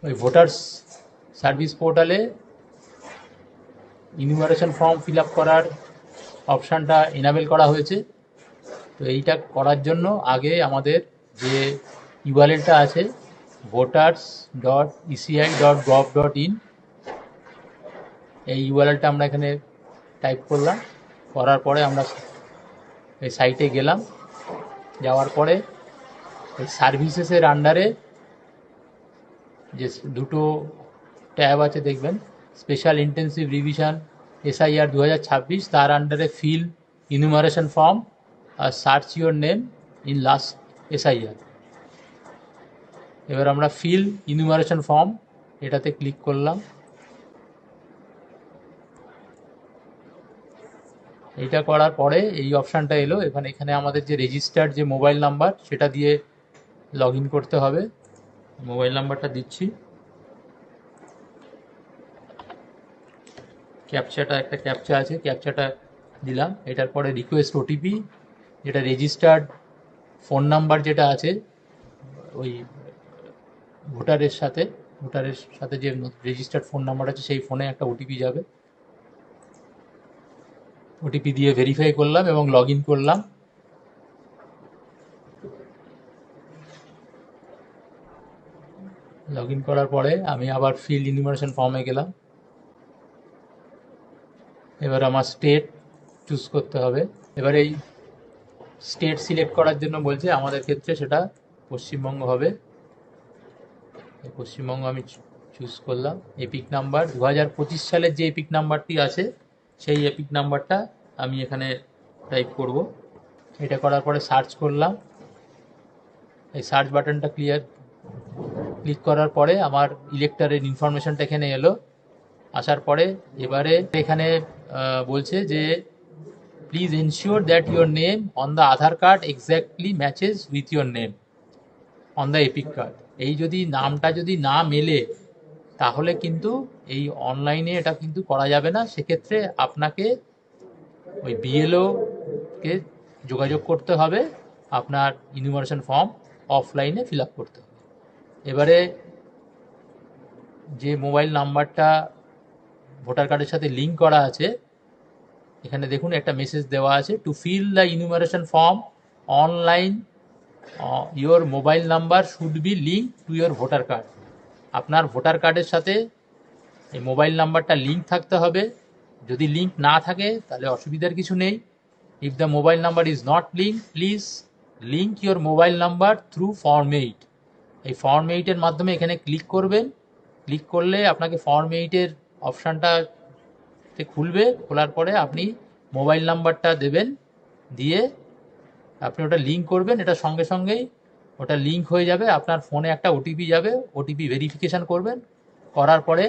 ওই voters service পোর্টালে enumeration form fill up করার অপশানটা এনাবেল করা হয়েছে। তো এইটা করার জন্য আগে আমাদের যে ইউআরএলটা আছে voters.eci.gov.in, এই ইউআরএলটা আমরা এখানে টাইপ করলাম। করার পরে আমরা এই সাইটে গেলাম। যাওয়ার পরে এই সার্ভিসেসের আন্ডারে যে দুটো ট্যাব আছে দেখবেন, স্পেশাল ইন্টেন্সিভ রিভিশন এসআইআর 2026, তার আন্ডারে ফিল ইনুমারেশন ফর্ম আর search your name in last SIR. এবার আমরা ফিল ইনুমারেশন ফর্ম এটাতে ক্লিক করলাম। এইটা করার পরে এই অপশানটা এলো। এখানে আমাদের যে রেজিস্টার্ড যে মোবাইল নাম্বার সেটা দিয়ে লগ ইন করতে হবে। মোবাইল নাম্বারটা দিচ্ছি, একটা ক্যাপচা আছে, ক্যাপচাটা দিলাম। এটার পরে রিকোয়েস্ট ওটিপি, যেটা রেজিস্টার্ড ফোন নাম্বার যেটা আছে ওই ভোটারের সাথে যে রেজিস্টার্ড ফোন নাম্বার আছে সেই ফোনে একটা ওটিপি যাবে। ওটিপি দিয়ে ভেরিফাই করলাম এবং লগ ইন করলাম। লগ ইন করার পরে আমি আবার ফিল ইনুমারেশন ফর্মে গেলাম। এবার আমার স্টেট চুজ করতে হবে। এবার এই স্টেট সিলেক্ট করার জন্য বলছে, আমাদের ক্ষেত্রে সেটা পশ্চিমবঙ্গ হবে। পশ্চিমবঙ্গ আমি চুজ করলাম। এপিক নাম্বার 2025 সালের যে এপিক নাম্বারটি আছে সেই এপিক নাম্বারটা আমি এখানে টাইপ করব। এটা করার পরে সার্চ করলাম। এই সার্চ বাটনটা ক্লিক করার পরে আমার ইলেক্টরের ইনফরমেশনটা এখানে এলো। আসার পরে এবারে এখানে বলছে যে please ensure that your name on the Aadhaar card exactly matches with your name on the epic card. এই নামটা যদি না মেলে তাহলে কিন্তু এই অনলাইনে এটা কিন্তু করা যাবে না। সেক্ষেত্রে আপনাকে ওই বিএলও কে যোগাযোগ করতে হবে, আপনার ইনুমারেশন ফর্ম অফলাইনে ফিল আপ করতে হবে। এবারে যে মোবাইল নাম্বারটা ভোটার কার্ডের সাথে লিঙ্ক করা আছে, এখানে দেখুন একটা মেসেজ দেওয়া আছে, to fill the enumeration form online your mobile number should be link to your voter card. আপনার ভোটার কার্ডের সাথে এই মোবাইল নাম্বারটা লিঙ্ক থাকতে হবে। যদি লিঙ্ক না থাকে তাহলে অসুবিধার কিছু নেই। If the mobile number is not link, please link your mobile number through form 8। এই ফর্ম 8-এর মাধ্যমে এখানে ক্লিক করবেন। ক্লিক করলে আপনাকে ফর্ম 8-এর অপশানটা খুলবে। খোলার পরে আপনি মোবাইল নাম্বারটা দেবেন, দিয়ে আপনি ওটা লিঙ্ক করবেন। এটা সঙ্গে সঙ্গেই ওটা লিঙ্ক হয়ে যাবে। আপনার ফোনে একটা ওটিপি যাবে, ওটিপি ভেরিফিকেশান করবেন। করার পরে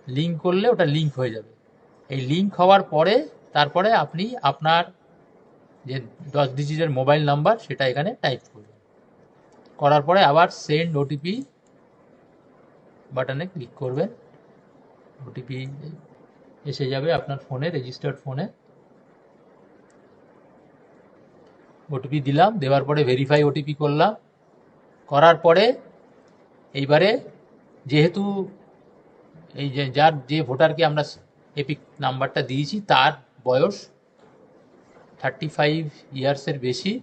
লিঙ্ক করলে ওটা লিঙ্ক হয়ে যাবে। এই লিঙ্ক হওয়ার পরে তারপরে আপনি আপনার যে 10 ডিজিটের মোবাইল নাম্বার সেটা এখানে টাইপ করবেন। করার পরে আবার সেন্ড ওটিপি বাটনে ক্লিক করবেন। ওটিপি এসে যাবে আপনার ফোনে, রেজিস্টার্ড ফোনে। ওটিপি দিলাম, দেওয়ার পরে ভেরিফাই ওটিপি করলাম। করার পরে এইবারে যেহেতু এই যে ভোটারকে আমরা এপিক নাম্বারটা দিয়েছি তার বয়স 35 ইয়ার্সের বেশি,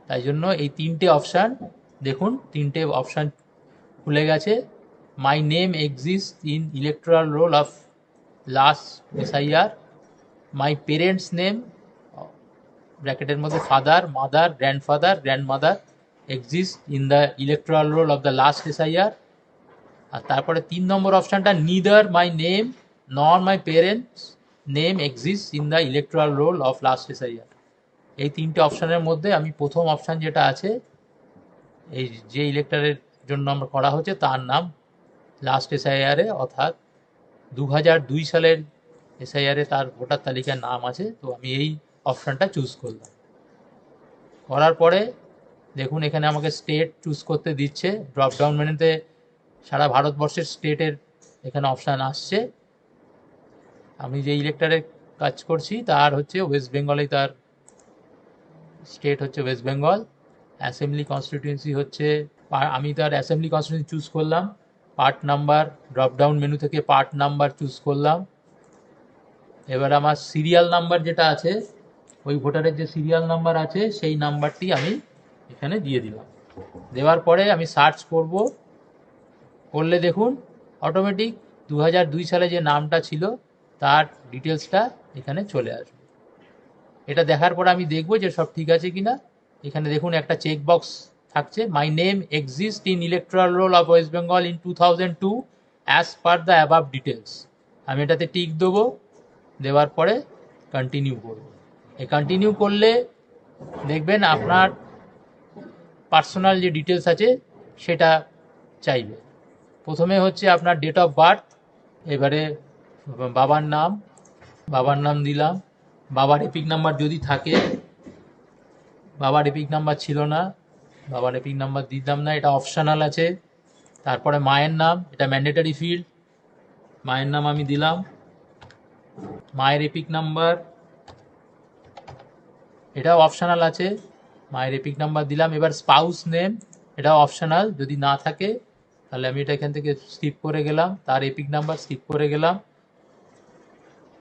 তাই জন্য এই তিনটে অপশান দেখুন, তিনটে অপশান খুলে গেছে। My name exist in electoral roll of last SIR. My parents name ব্র্যাকেটের মধ্যে father, mother, grandfather, grandmother exist in the electoral roll of the last SIR. আর তারপরে 3 নম্বর অপশানটা, neither my name nor my parents name exist in the electoral roll of last SIR. এই তিনটে অপশানের মধ্যে আমি প্রথম অপশান যেটা আছে, এই যে ইলেক্টরের জন্য আমরা করা হচ্ছে তার নাম লাস্ট এসআইআরে অর্থাৎ 2002 সালের এসআইআরে তার ভোটার তালিকার নাম আছে। তো আমি এই অপশানটা চুজ করলাম। করার পরে দেখুন এখানে আমাকে স্টেট চুজ করতে দিচ্ছে। ড্রপডাউন মেনুতে সারা ভারতবর্ষের স্টেটের এখানে অপশান আসছে। আমি যে ইলেক্টরে কাজ করছি তার হচ্ছে ওয়েস্ট বেঙ্গলেই, তার স্টেট হচ্ছে ওয়েস্ট বেঙ্গল। অ্যাসেম্বলি কনস্টিটিউয়েন্সি হচ্ছে, আমি তার অ্যাসেম্বলি কনস্টিটিউয়েন্সি চুজ করলাম, part number, drop down menu থেকে পার্ট নাম্বার চুজ করলাম। এবার আমার সিরিয়াল নাম্বার যেটা আছে, ওই ভোটারের যে সিরিয়াল নাম্বার আছে সেই নাম্বারটি আমি এখানে দিয়ে দিলাম। দেওয়ার পরে আমি সার্চ করব, করলে দেখুন অটোমেটিক 2002 সালে যে নামটা ছিল তার ডিটেলসটা এখানে চলে আসবে। এটা দেখার পরে আমি দেখব যে সব ঠিক আছে কিনা। এখানে দেখুন একটা চেক বক্স থাকছে, মাই name exist in electoral roll of West Bengal in 2002 as per the above details. আমি এটাতে টিক দেবো, দেওয়ার পরে কন্টিনিউ করব। এই কন্টিনিউ করলে দেখবেন আপনার পার্সোনাল যে ডিটেলস আছে সেটা চাইবে। প্রথমে হচ্ছে আপনার ডেট অফ বার্থ, এবারে বাবার নাম দিলাম। বাবার এপিক নাম্বার যদি থাকে, বাবার এপিক নাম্বার ছিল না, বাবার এপিক নাম্বার দিতাম না, এটা অপশনাল আছে। তারপরে মায়ের নাম, এটা ম্যান্ডেটরি ফিল্ড, মায়ের নাম আমি দিলাম। মায়ের এপিক নাম্বার, এটাও অপশনাল আছে, মায়ের এপিক নাম্বার দিলাম। এবার স্পাউস নেম, এটাও অপশনাল, যদি না থাকে তাহলে আমি এটা এখান থেকে স্কিপ করে গেলাম, তার এপিক নাম্বার স্কিপ করে গেলাম।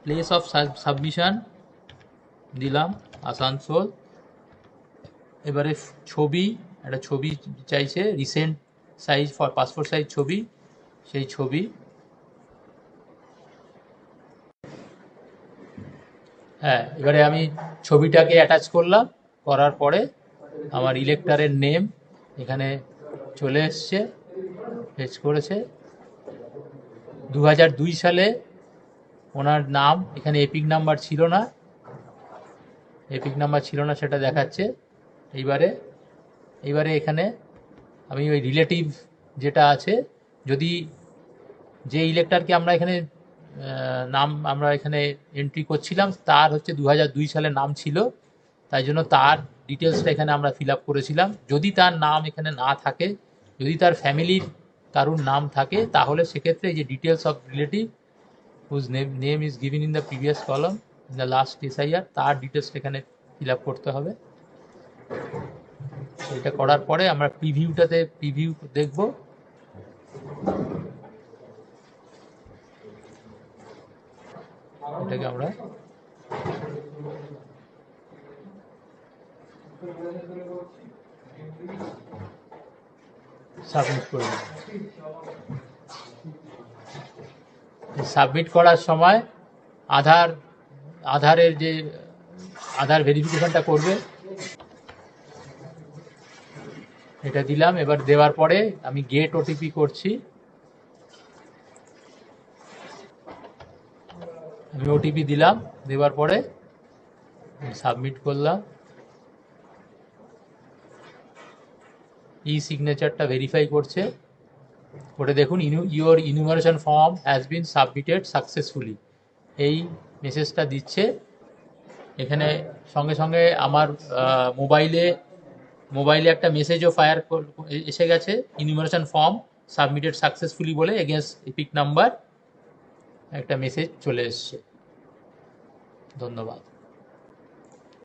প্লেস অফ সাবমিশন দিলাম আসানসোল। এবারে ছবি, একটা ছবি চাইছে, রিসেন্ট সাইজ পাসপোর্ট সাইজ ছবি, সেই ছবি। হ্যাঁ, এবারে আমি ছবিটাকে অ্যাটাচ করলাম, করার পরে আমার ইলেক্টরের নেম এখানে চলে এসছে, ফেচ করেছে। 2002 সালে ওনার নাম, এখানে এপিক নাম্বার ছিল না, এপিক নাম্বার ছিল না সেটা দেখাচ্ছে। এইবারে এখানে আমি ওই রিলেটিভ যেটা আছে, যদি যে ইলেক্টরকে আমরা এখানে নাম আমরা এখানে এন্ট্রি করছিলাম তার হচ্ছে 2002 সালে নাম ছিল, তাই জন্য তার ডিটেলসটা এখানে আমরা ফিল আপ করেছিলাম। যদি তার নাম এখানে না থাকে, যদি তার ফ্যামিলির কারুর নাম থাকে, তাহলে সেক্ষেত্রে এই যে details of relative whose name is given in the previous column in the last SIR, তার ডিটেলসটা এখানে ফিল আপ করতে হবে। এটা করার পরে আমরা প্রিভিউ দেখব। এটাকে আমরা সাবমিট করে দেব। সাবমিট করার সময় আধারের যে আধার ভেরিফিকেশনটা করবে, এটা দিলাম। এবার দেওয়ার পরে আমি গেট ওটিপি করছি, আমি ওটিপি দিলাম, দেওয়ার পরে সাবমিট করলাম। ই সিগনেচারটা ভেরিফাই করছে, ওটা দেখুন your enumeration form has been submitted successfully, এই মেসেজটা দিচ্ছে। এখানে সঙ্গে সঙ্গে আমার মোবাইলে একটা মেসেজও ফায়ার এসে গেছে, ইনুমারেশন ফর্ম সাবমিটেড সাকসেসফুলি বলে এগেন্স্ট এপিক নাম্বার একটা মেসেজ চলে এসছে। ধন্যবাদ।